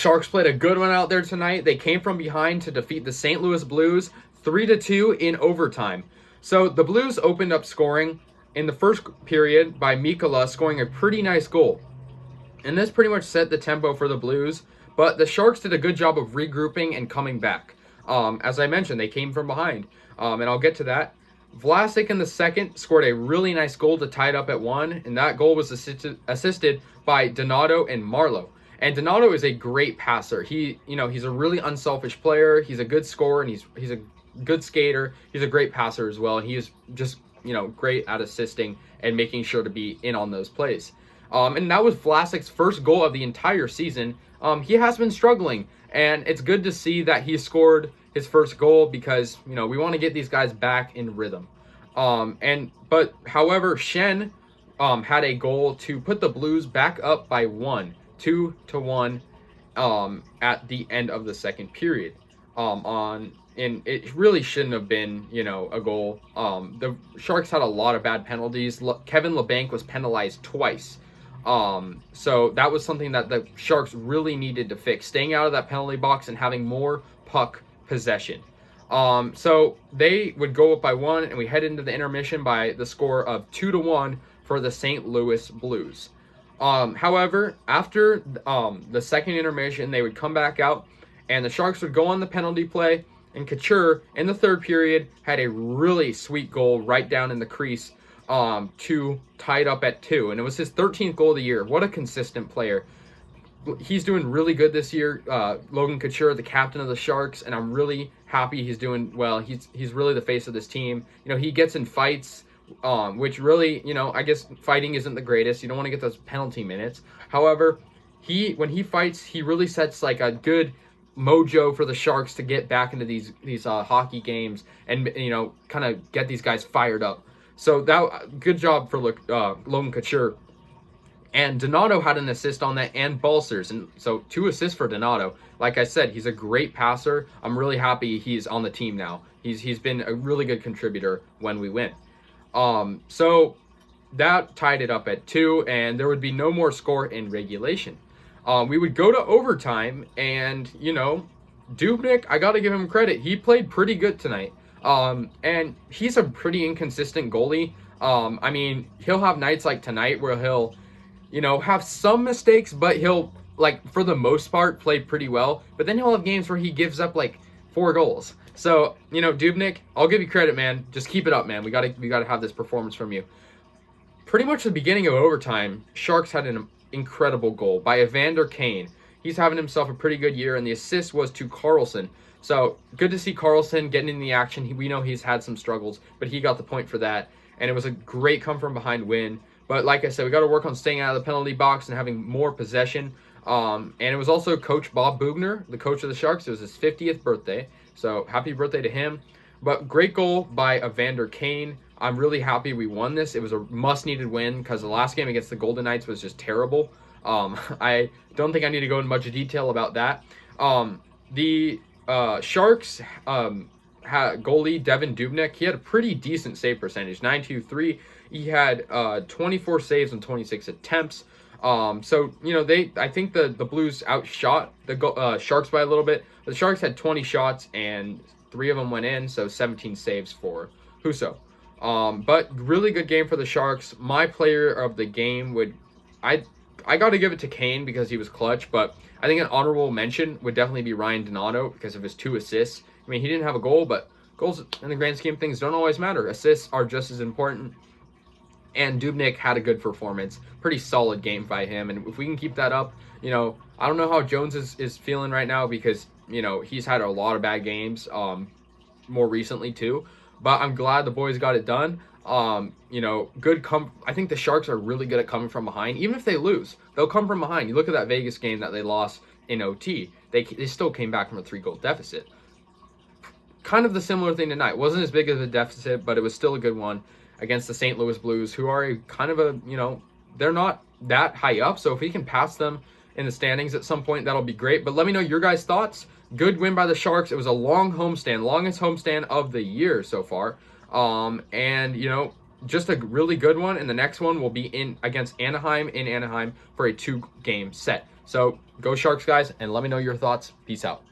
Sharks played a good one out there tonight. They came from behind to defeat the St. Louis Blues 3-2 in overtime. So the Blues opened up scoring in the first period by Mikkola scoring a pretty nice goal. And this pretty much set the tempo for the Blues, but the Sharks did a good job of regrouping and coming back. As I mentioned, they came from behind, and I'll get to that. Vlasic in the second scored a really nice goal to tie it up at 1, and that goal was assisted by Donato and Marleau. And Donato is a great passer. He's a really unselfish player. He's a good scorer, and he's a good skater. He's a great passer as well. He is just, great at assisting and making sure to be in on those plays. And that was Vlasic's first goal of the entire season. He has been struggling, and it's good to see that he scored his first goal because, we want to get these guys back in rhythm. But however, Shen had a goal to put the Blues back up by 2-1 at the end of the second period. And it really shouldn't have been, a goal. The Sharks had a lot of bad penalties. Kevin Labanc was penalized twice. So that was something that the Sharks really needed to fix, staying out of that penalty box and having more puck possession. So they would go up by 1, and we head into the intermission by the score of 2-1 for the St. Louis Blues. However, after the second intermission, they would come back out, and the Sharks would go on the penalty play, and Couture in the third period had a really sweet goal right down in the crease to tie it up at 2, and it was his 13th goal of the year. What a consistent player. He's doing really good this year. Logan Couture, the captain of the Sharks, and I'm really happy he's doing well. He's really the face of this team. He gets in fights, which really, I guess fighting isn't the greatest. You don't want to get those penalty minutes. However, when he fights, he really sets like a good mojo for the Sharks to get back into these hockey games and kind of get these guys fired up. So that good job for Logan Couture. And Donato had an assist on that, and Balcers, and so 2 assists for Donato. Like I said, he's a great passer. I'm really happy he's on the team now. He's been a really good contributor when we win. So that tied it up at 2, and there would be no more score in regulation. We would go to overtime, and Dubnyk, I got to give him credit. He played pretty good tonight. And he's a pretty inconsistent goalie. I mean, he'll have nights like tonight where he'll, have some mistakes, but he'll, for the most part, play pretty well. But then he'll have games where he gives up, 4 goals. So, Dubnyk, I'll give you credit, man. Just keep it up, man. We gotta have this performance from you. Pretty much the beginning of overtime, Sharks had an incredible goal by Evander Kane. He's having himself a pretty good year, and the assist was to Carlson. So, good to see Carlson getting in the action. We know he's had some struggles, but he got the point for that. And it was a great come-from-behind win. But like I said, we got to work on staying out of the penalty box and having more possession. And it was also Coach Bob Bugner, the coach of the Sharks. It was his 50th birthday. So, happy birthday to him. But great goal by Evander Kane. I'm really happy we won this. It was a must-needed win because the last game against the Golden Knights was just terrible. I don't think I need to go into much detail about that. The Sharks had goalie Devin Dubnyk. He had a pretty decent save percentage, .923. He had 24 saves and 26 attempts. So I think the Blues outshot the Sharks by a little bit. The Sharks had 20 shots and 3 of them went in, so 17 saves for Husso. But really good game for the Sharks. My player of the game I got to give it to Kane because he was clutch, but I think an honorable mention would definitely be Ryan Donato because of his 2 assists. I mean, he didn't have a goal, but goals in the grand scheme of things don't always matter. Assists are just as important. And Dubnyk had a good performance. Pretty solid game by him. And if we can keep that up, I don't know how Jones is feeling right now because, he's had a lot of bad games more recently too. But I'm glad the boys got it done. I think the Sharks are really good at coming from behind. Even if they lose, they'll come from behind. You look at that Vegas game that they lost in OT. They still came back from a 3-goal deficit. Kind of the similar thing tonight. Wasn't as big of a deficit, but it was still a good one against the St. Louis Blues, who are they're not that high up. So if we can pass them in the standings at some point, that'll be great. But let me know your guys' thoughts. Good win by the Sharks. It was a long homestand, longest homestand of the year so far. Just a really good one. And the next one will be against Anaheim in Anaheim for a 2-game set. So Go Sharks, guys, and let me know your thoughts. Peace out.